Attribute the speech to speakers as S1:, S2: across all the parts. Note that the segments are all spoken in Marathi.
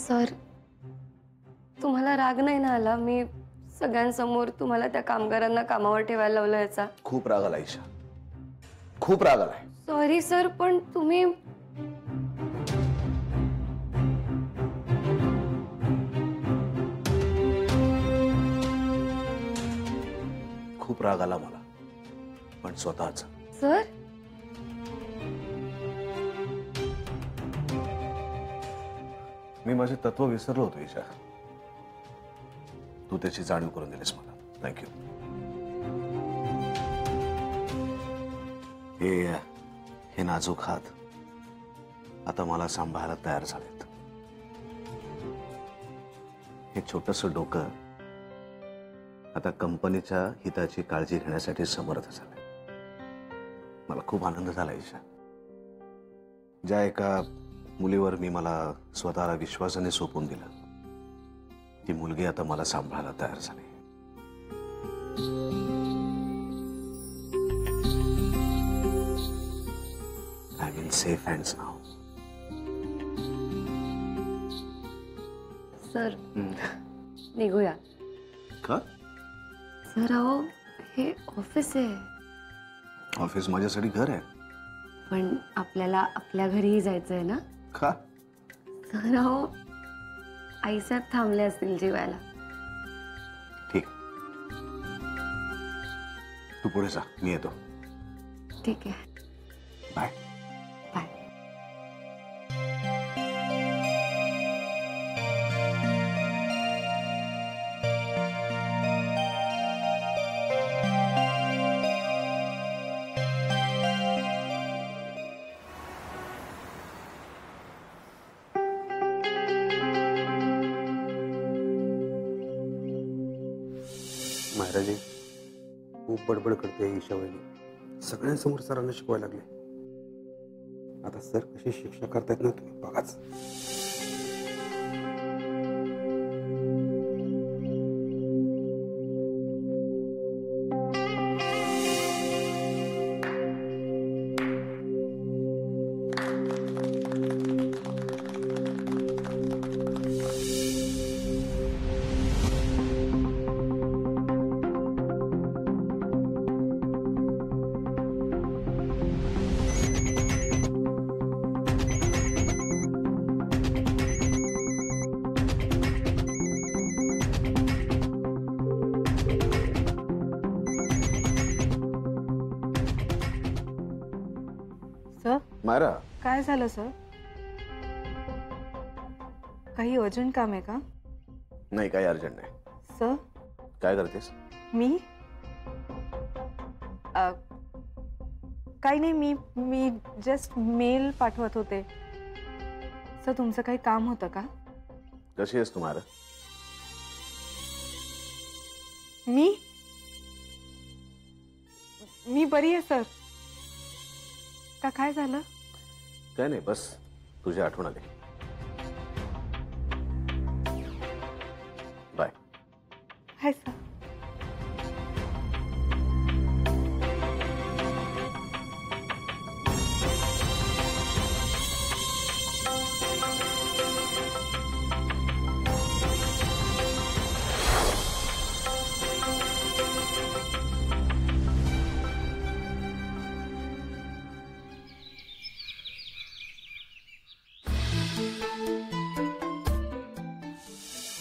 S1: सर, तुम्हाला राग नाही ना आला? मी सगळ्यांसमोर तुम्हाला त्या कामगारांना कामावर ठेवायला लावलं याचा?
S2: खूप राग आला ईशा, खूप राग आलाय.
S1: सॉरी सर, पण तुम्ही
S2: खूप राग आला मला, पण स्वतःच.
S1: सर,
S2: मी माझे तत्व विसरलो होतो ईशा. तू त्याची जाणीव करून दिलीस मला. थँक्यू. हे नाजूक हात आता मला सांभाळायला तयार झालेत. हे छोटंसं डोकं आता कंपनीच्या हिताची काळजी घेण्यासाठी समर्थ झालंय. मला खूप आनंद झाला ईशा. ज्या एका मुलीवर मी मला स्वतःला विश्वासाने सोपवून दिलं, ती मुलगी आता मला सांभाळायला तयार झाली. I am in safe hands now.
S1: Sir, निघूया.
S2: का?
S1: सर अहो, हे ऑफिस आहे.
S2: ऑफिस माझ्यासाठी घर आहे.
S1: पण आपल्याला आपल्या घरीही जायचंय ना?
S2: का?
S1: सर अहो, आईसाहेब थांबले असतील जेवायला.
S2: ठीक, तू पुढे जा, मी येतो.
S1: ठीक आहे,
S2: बाय.
S1: बाय.
S3: महाराजी, खूप बडबड करते ईशा वहिनी. सगळ्यांसमोर सरांना शिकवायला लागले. आता सर कशी शिक्षा करतायत ना, तुम्ही बघाच.
S4: सर,
S2: मायरा,
S4: काय झालं सर? काही अर्जंट काम आहे का?
S2: नाही, काही अर्जंट नाही.
S4: सर,
S2: काय करतेस?
S4: मी काही नाही, मी जस्ट मेल पाठवत होते. सर, तुमचं काही काम होतं का?
S2: कशी आहेस तू मायरा?
S4: मी बरी आहे सर. का काय झालं?
S2: काय नाही, बस तुझी आठवण आली. बाय.
S4: Hi sir.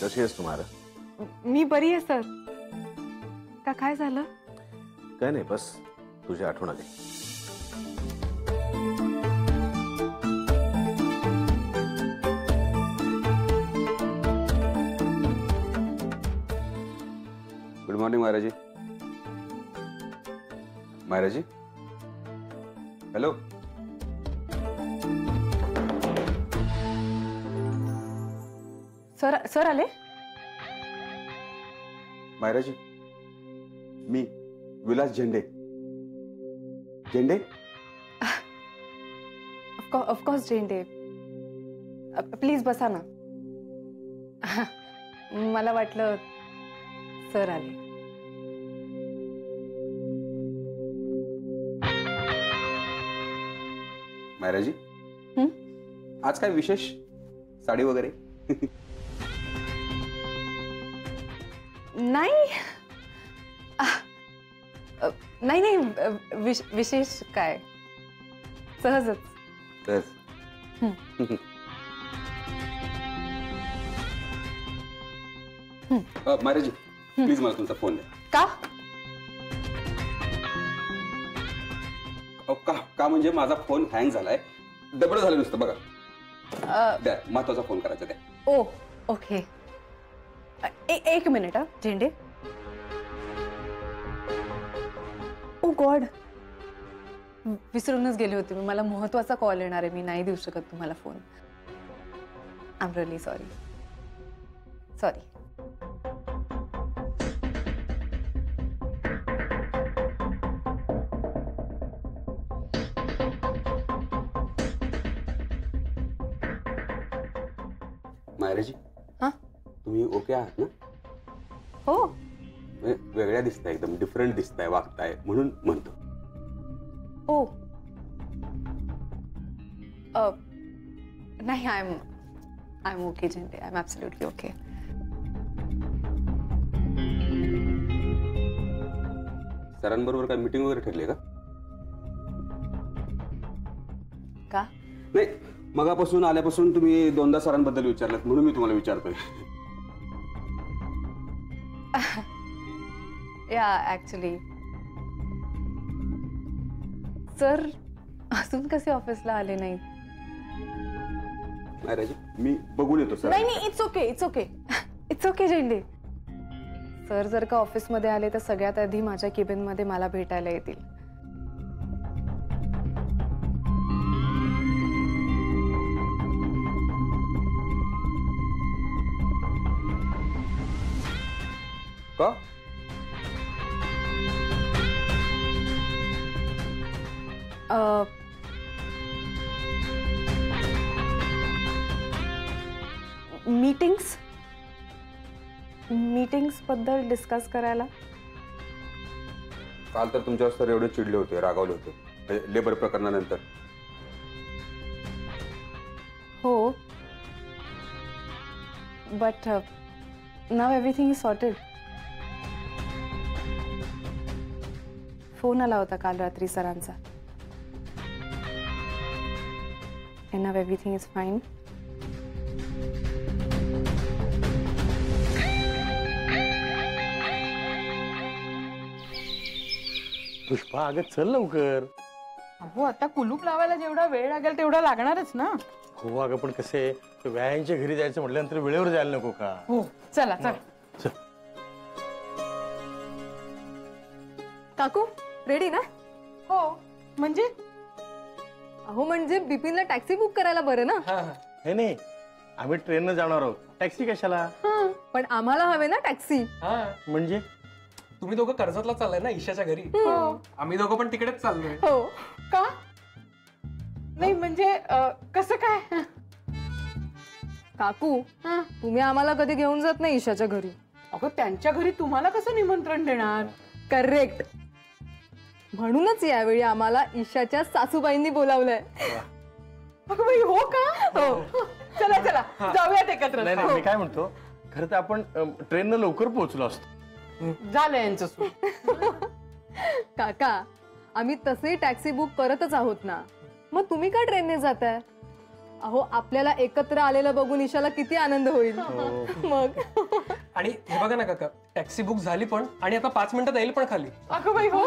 S2: कशी आहेस तू मायरा?
S4: मी बरी आहे सर. का काय झालं?
S2: काय नाही, बस तुझी आठवण आली.
S3: गुड मॉर्निंग महाराजी. महाराजी, हॅलो.
S4: सर आले?
S3: महाराजी, मी विलास झेंडे. झेंडे?
S4: ऑफकोर्स झेंडे. प्लीज बसा ना. मला वाटलं सर आले.
S3: महाराजी, आज काय विशेष? साडी वगैरे?
S4: नाही नाही नाही विशेष काय, सहजच.
S3: मायराजी प्लीज मला तुमचा फोन द्या.
S4: का?
S3: का म्हणजे माझा फोन हँग झालाय, डबल झालं नुसतं बघा. द्या, महत्वाचा फोन करायचा द्या.
S4: ओ ओके, एक मिनिट हा झेंडे. ओ गॉड, विसरूनच गेले होते मी. मला महत्वाचा कॉल येणार आहे, मी नाही देऊ शकत तुम्हाला phone. I am really sorry.
S3: मायराजी,
S4: हा?
S3: तुम्ही ओके आहात ना?
S4: हो.
S3: वेगळ्या दिसताय, एकदम डिफरंट दिसताय, वागताय म्हणून म्हणतो.
S4: ओ नाही, I am okay Zende. I am absolutely okay.
S3: सरांबरोबर काय मीटिंग वगैरे ठरली का?
S4: का?
S3: नाही, मगापासून आल्यापासून तुम्ही दोनदा सरांबद्दल विचारलं म्हणून मी तुम्हाला विचारतोय.
S4: या ॲक्च्युली सर अजून कसे ऑफिसला आले नाहीत.
S3: मायराजी, मी बघून येतो सर.
S4: नाही, इट्स ओके झेंडे. सर जर का ऑफिसमध्ये आले तर सगळ्यात आधी माझ्या केबिन मध्ये मला भेटायला येतील.
S3: का?
S4: मीटिंग्स बद्दल डिस्कस करायला.
S3: काल तर तुमच्यावर सर एवढे चिडले होते, रागावले होते लेबर प्रकरणानंतर.
S4: हो, but now everything is sorted. Phone आला होता काल रात्री सरांचा. And now everything is fine.
S5: Pushpa, अगं चल लवकर.
S6: अहो, आता कुलूप लावायला जेवढा वेळ लागेल तेवढा लागणारच ना.
S5: हो अगं, पण कसे व्यायांच्या घरी जायचं म्हटल्यानंतर वेळेवर जायला नको का?
S6: हो, चला.
S5: चल.
S1: काकू रेडी ना?
S6: हो, म्हणजे
S1: अहो म्हणजे बिपिनला टॅक्सी बुक करायला बरं ना.
S5: नाही, आम्ही ट्रेननं जाणार आहोत, टॅक्सी कशाला?
S1: पण आम्हाला हवे ना टॅक्सी.
S5: म्हणजे
S7: तुम्ही दोघं कर्जतला चाललाय ना ईशाच्या घरी. आम्ही दोघं पण तिकडेच चाललोय.
S6: हो का? नाही म्हणजे कसं काय?
S1: काकू तुम्ही आम्हाला कधी घेऊन जात नाही ईशाच्या घरी.
S6: अगं, त्यांच्या घरी तुम्हाला कसं निमंत्रण देणार?
S1: करेक्ट. म्हणूनच यावेळी आम्हाला ईशाच्या सासूबाईंनी बोलावलंय.
S6: अगं बाई, हो का? हो, चला जाऊयात एकत्र.
S5: नाही, मी काय म्हणतो, खरं तर आपण ट्रेननं लवकर पोहोचलो असतो.
S6: झालं यांचं सूट.
S1: काका, आम्ही तसे टॅक्सी बुक करतच आहोत ना, मग तुम्ही का ट्रेनने जाताय? अहो आपल्याला एकत्र आलेलं बघून ईशाला किती आनंद होईल. मग
S7: आणि हे बघा ना काका, टॅक्सी बुक झाली पण, आणि आता 5 मिनिटात येईल पण खाली.
S6: अगं बाई, हो.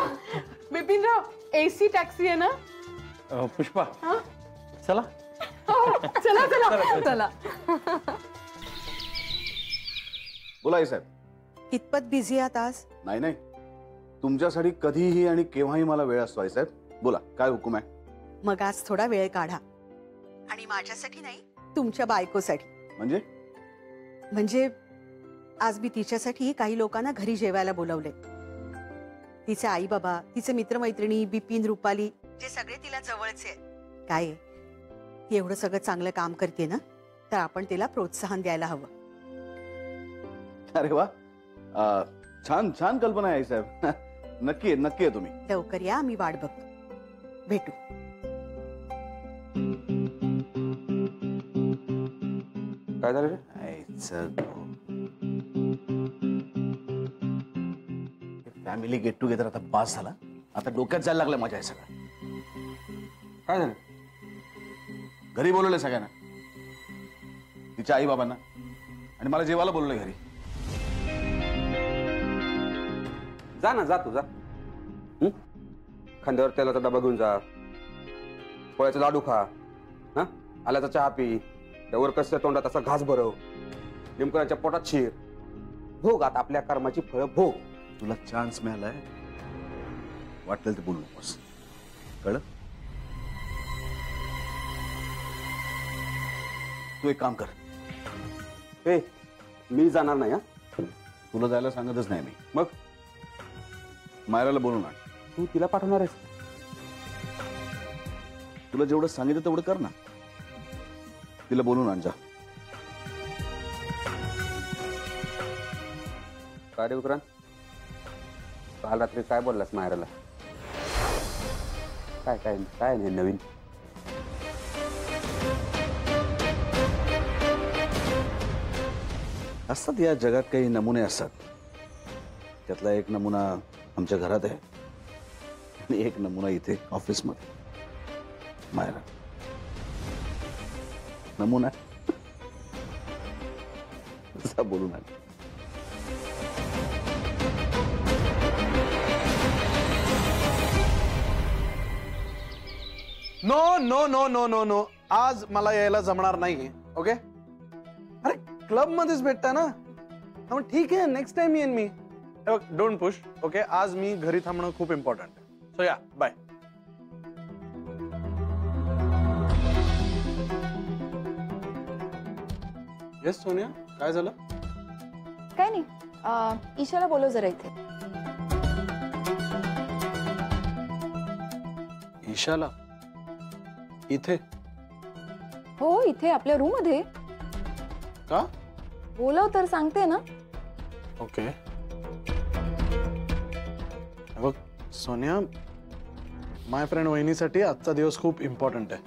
S6: बिपिनराव, एसी टॅक्सी आहे ना?
S5: पुष्पा, चला.
S1: चला.
S2: बोला आई साहेब.
S8: कितपत बिझी आहात आज?
S2: नाही, तुमच्यासाठी कधीही आणि केव्हाही मला वेळ असतो आई साहेब. बोला, काय हुकूम आहे?
S8: मग आज थोडा वेळ काढा. आणि माझ्यासाठी नाही, तुमच्या बायकोसाठी.
S2: म्हणजे
S8: आज मी तिच्यासाठी काही लोकांना घरी जेवायला बोलवले. तिचे आई बाबा, तिचे मित्रमैत्रिणी, बिपिन, रुपाली, जे सगळे तिला जवळचे आहेत. काय ती एवढं सगळं चांगलं काम करते ना, तर आपण तिला प्रोत्साहन द्यायला हवं.
S2: अरे वा, छान कल्पना आहे आई साहेब. नक्की आहे तुम्ही.
S8: लवकर या, आम्ही वाट बघतो. भेटू.
S3: काय झालं रे?
S2: फॅमिली गेट टुगेदर आता पास झाला. आता डोक्यात जायला लागलं माझ्या हे सगळं.
S3: काय झालं?
S2: घरी बोलवलंय सगळ्यांना, तिच्या आई बाबांना, आणि मला जेवायला बोलवलंय घरी.
S3: जा ना, जा तू जा. खांद्यावर तेलाचा डबा घेऊन जा, पोळ्याचा लाडू खा, हा आल्याचा चहा पी, त्यावर कसं तोंडात असा घास भरव, लिंबकराच्या पोटात शिर. भोग आता आपल्या कर्माची फळं भोग.
S2: तुला चान्स मिळालाय, वाटलं ते बोलू नकोस, कळलं? तू एक काम कर.
S3: ए, मी जाणार नाही. हा
S2: तुला जायला सांगतच नाही मी.
S3: मग
S2: मायराला बोलून आण.
S3: तू तिला पाठवणार आहेस?
S2: तुला जेवढं सांगितलं तेवढं कर ना. तिला बोलून आण जा.
S3: काय रे विक्रांत, काल रात्री काय बोललास मायराला? काय काय काय नाही नवीन?
S2: असतात या जगात काही नमुने असतात. त्यातला एक नमुना आमच्या घरात आहे आणि एक नमुना इथे ऑफिसमध्ये. मायरा नमुना जा बोलून आण.
S9: No no no no no no, आज मला यायला जमणार नाहीये. ओके, अरे क्लब मध्येच भेटता ना. मग ठीक आहे, नेक्स्ट टाइम येईन मी. Don't push. ओके, आज मी घरी थांबणं खूप इम्पॉर्टंट आहे. सो या, बाय. येस सोनिया, काय झालं?
S4: काय नाही, ईशाला बोलव जरा इथे.
S9: ईशाला इथे?
S4: हो, इथे आपल्या रूम मध्ये.
S9: का?
S4: बोलव तर सांगते ना.
S9: ओके. बघ सोनिया, माय फ्रेंड वहिनीसाठी आजचा दिवस खूप इम्पॉर्टंट आहे.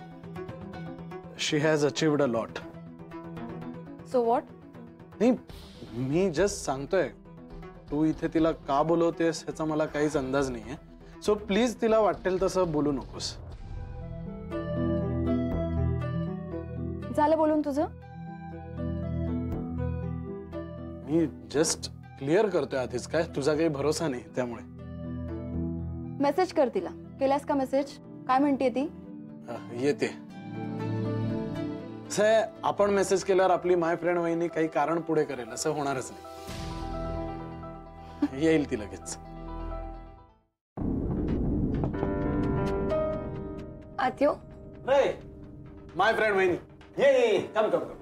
S9: She has achieved a lot.
S4: So what?
S9: नाही, मी जस्ट सांगतोय. तू इथे तिला का बोलवतेस ह्याचा मला काहीच अंदाज नाहीये. सो प्लीज तिला वाटेल तसं बोलू नकोस.
S4: झालं बोलून तुझं?
S9: मी जस्ट क्लिअर करतोय आधीच. काय तुझा काही भरोसा नाही त्यामुळे.
S4: मेसेज कर तिला. केलास का मेसेज? काय म्हणते ती?
S9: येते. आपण मेसेज केल्यावर आपली माय फ्रेंड वहिनी काही कारण पुढे करेल असं होणारच नाही. येईल ती लगेच.
S10: आत्यो,
S9: माय फ्रेंड वहिनी, ये come come come.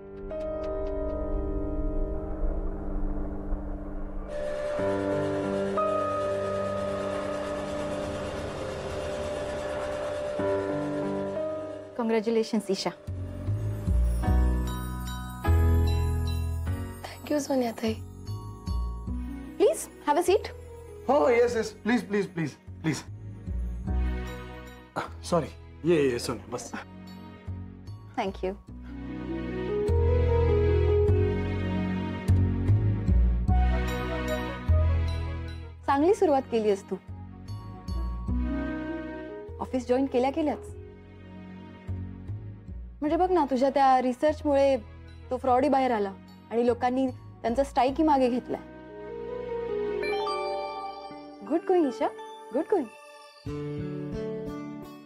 S4: Congratulations Isha.
S10: Thank you Sonia ताई.
S4: Please have a seat.
S9: हो, yes yes, please please please please. Sorry. ये सोनिया, बस.
S4: थँक्यू. चांगली सुरुवात केली आहेस तू. ऑफिस जॉईन केल्याच. म्हणजे बघ ना, तुझ्या त्या रिसर्चमुळे तो फ्रॉडही बाहेर आला आणि लोकांनी त्यांचा स्ट्राईकही मागे घेतलाय. Good going Isha, good going.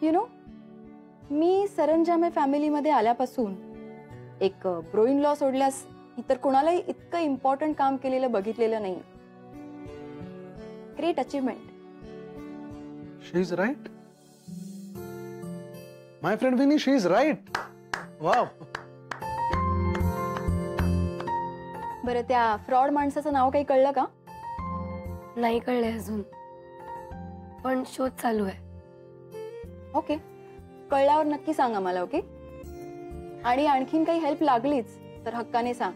S4: You know, मी सरंजामे फॅमिलीमध्ये आल्यापासून एक ब्रो इन लॉ सोडल्यास इतर कोणालाही इतकं इम्पॉर्टंट काम केलेलं बघितलेलं नाही. Great achievement.
S9: She is right. My friend Vini, she is right. Wow.
S4: बरं, त्या फ्रॉड माणसाचं नाव काही कळलं का?
S10: नाही कळलंय अजून, पण शोध चालू आहे.
S4: ओके, कळल्यावर नक्की सांग आम्हाला. ओके, आणि आणखीन काही हेल्प लागलीच तर हक्काने सांग.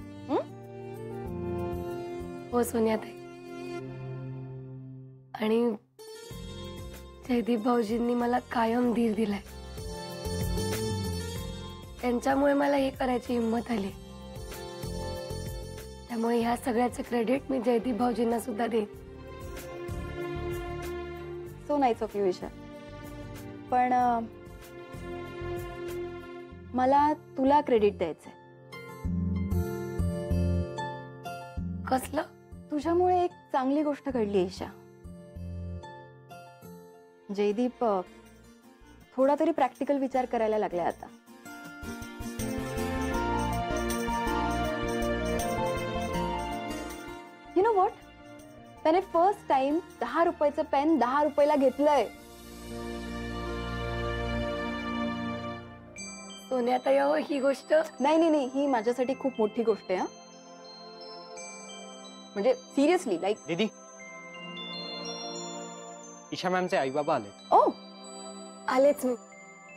S10: हो सोनिया ताई. आणि जयदीप भाऊजींनी मला कायम धीर दिलाय. त्यांच्यामुळे मला हे करायची हिंमत आली. त्यामुळे ह्या सगळ्याचं क्रेडिट मी जयदीप भाऊजींना सुद्धा देईन.
S4: So nice of you Isha. पण मला तुला क्रेडिट द्यायचंय.
S10: कसलं?
S4: तुझ्यामुळे एक चांगली गोष्ट घडली ईशा. जयदीप थोडा तरी प्रॅक्टिकल विचार करायला लागलाय आता. यू नो व्हॉट, त्याने फर्स्ट टाइम 10 रुपयाचं पेन 10 रुपयाला घेतलंय.
S10: सोन्याताई अहो, ही गोष्ट
S4: नाही नाही नाही, ही माझ्यासाठी खूप मोठी गोष्ट आहे. म्हणजे सिरियसली लाईक.
S7: दीदी, ईशा मॅमचे आई बाबा आले.
S4: ओ
S10: आलेच मी.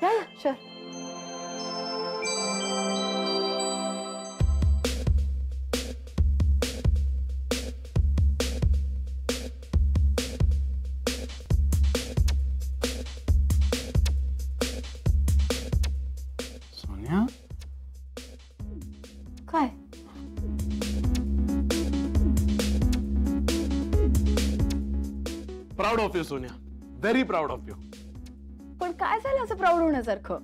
S4: या शुअर.
S9: सोनिया,
S4: काय?
S9: Proud of you Sonia, very proud of you.
S4: पण काय झालं असं प्राऊड होण्यासारखं?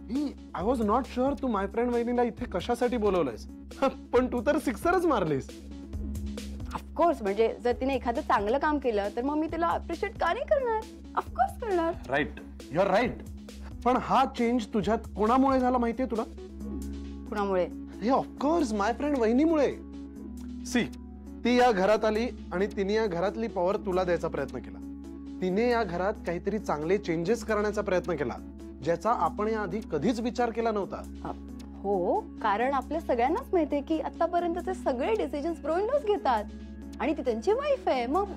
S9: आय वॉज नॉट शुअर तू माय फ्रेंड वहिनीला इथे कशासाठी बोलवलंयस. पण तू तर सिक्सरच मारलीस.
S4: ऑफकोर्स, म्हणजे जर तिने एखादं चांगलं काम केलं तर मग मी तिला अप्रिशिएट का नाही करणार? ऑफकोर्स करणार.
S9: Right, you are right. पण हा चेंज तुझ्यात कोणामुळे झाला माहितीये तुला?
S4: कुणामुळे?
S9: हे ऑफकोर्स माय फ्रेंड वहिनीमुळे. सी, ती या घरात आली आणि तिने या घरातली पॉवर तुला द्यायचा प्रयत्न केला. तिने या घरात काहीतरी चांगले चेंजेस करण्याचा प्रयत्न केला, ज्याचा आपण या आधी कधीच विचार केला नव्हता.
S4: हो, कारण आपल्या सगळ्यांनाच माहितीये की आतापर्यंतचे सगळे डिसिजन्स ब्रोइनच घेतात आणि ती त्यांची वाईफ आहे. मग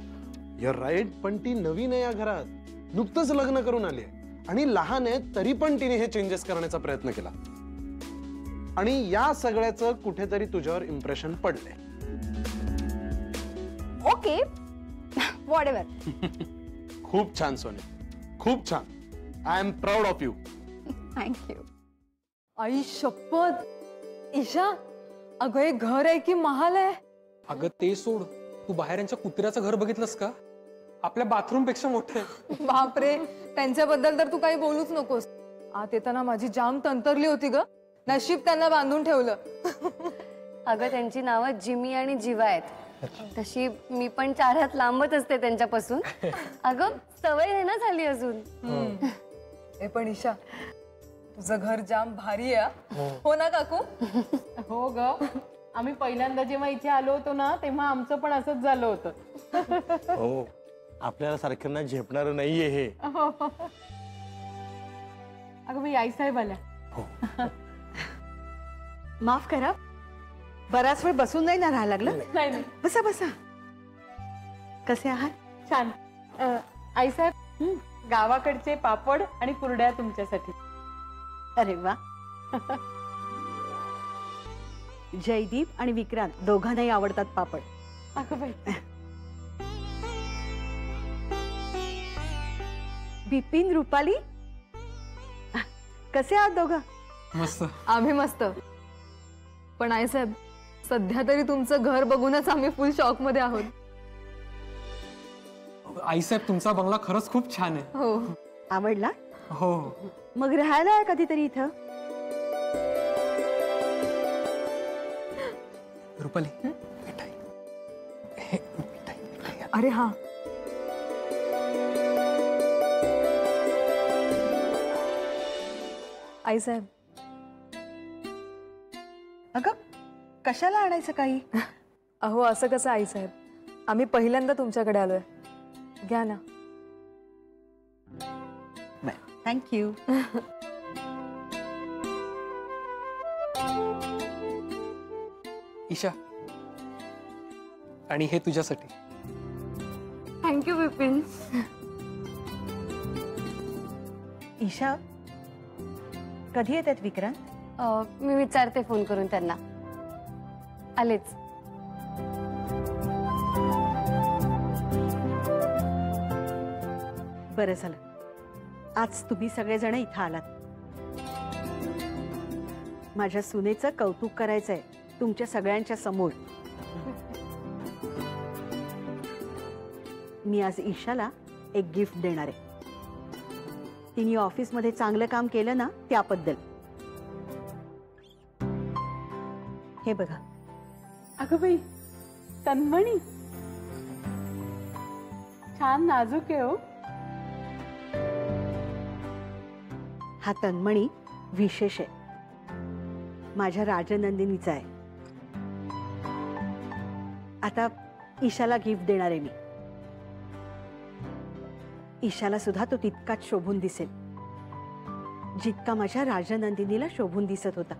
S9: यू आर राईट, पण ती नवीन आहे या घरात, नुकतंच लग्न करून आली आहे आणि लहान आहे, तरी पण तिने हे चेंजेस करण्याचा प्रयत्न केला. आणि या सगळ्याचं कुठेतरी तुझ्यावर इम्प्रेशन पडलंय.
S4: Okay, whatever.
S9: खूप छान सोनिया, खूप छान. I am proud of you.
S4: Thank you.
S1: आई शपथ. ईशा, अगं हे घर आहे की महाल आहे?
S7: अगं ते सोड, तू बाहेर यांच्या कुत्र्याचं घर बघितलंस का? आपल्या बाथरूम पेक्षा मोठं आहे.
S1: बापरे, त्यांच्याबद्दल तर तू काही बोलूच नकोस. आत येताना माझी जाम तंतरली होती ग. नशीब त्यांना बांधून ठेवलं.
S10: अगं त्यांची नावं जिमी आणि जीवा आहेत. तशी मी पण 4 हात लांबच असते त्यांच्यापासून. अगं सवय आहे ना झाली अजून.
S1: ए पण ईशा, तुझं घर जाम भारी आहे. हो ना काकू?
S6: हो ग, आम्ही पहिल्यांदा जेव्हा इथे आलो होतो ना तेव्हा आमचं पण असंच झालं होतं.
S5: हो, आपल्याला सारख्यांना झेपणार नाहीये हे.
S6: अगं मी आईसाहेब आल्या.
S8: माफ करा, बराच वेळ बसून नाही ना राहायला लागलं?
S6: नाही नाही,
S8: बसा बसा. कसे आहात?
S6: छान. आईसाहेब, गावाकडचे पापड आणि कुरड्या तुमच्यासाठी.
S8: अरे वा. जयदीप आणि विक्रांत दोघांनाही आवडतात पापड.
S6: अगं बाई.
S8: बिपिन, रुपाली, कसे आहात दोघं?
S7: मस्त.
S1: आम्ही मस्त. पण आईसाहेब, सध्या तरी तुमचं घर बघूनच आम्ही फुल शॉक मध्ये आहोत.
S7: आईसाहेब, तुमचा बंगला खरंच खूप छान आहे.
S1: हो.
S8: आवडला?
S7: हो.
S8: मग राहायला आहे कधीतरी इथं?
S7: रुपाली, मिठाई. हे, मिठाई.
S1: अरे हा, आईसाहेब.
S8: अगं कशाला आणायचं काही?
S1: अहो असं कसं आईसाहेब, आम्ही पहिल्यांदा तुमच्याकडे आलोय. घ्या ना.
S8: थँक्यू.
S7: ईशा, आणि हे तुझ्यासाठी.
S10: थँक्यू बिपिन.
S8: ईशा, कधी येतात विक्रांत?
S10: मी विचारते फोन करून त्यांना. आलेच.
S8: बरं झालं, आज तुम्ही सगळेजण इथं आलात. माझ्या सुनेचं कौतुक करायचंय तुमच्या सगळ्यांच्या समोर. मी आज ईशाला एक गिफ्ट देणार आहे. तिने ऑफिसमध्ये चांगलं काम केलं ना त्याबद्दल. हे बघा.
S6: अगं बाई, तन्मणी छान नाजूक आहे हो.
S8: हा तन्मणी विशेष आहे. माझ्या राजनंदिनीचा आहे. आता ईशाला गिफ्ट देणार आहे मी. ईशाला सुद्धा तो तितकाच शोभून दिसेल जितका माझ्या राजनंदिनीला शोभून दिसत होता.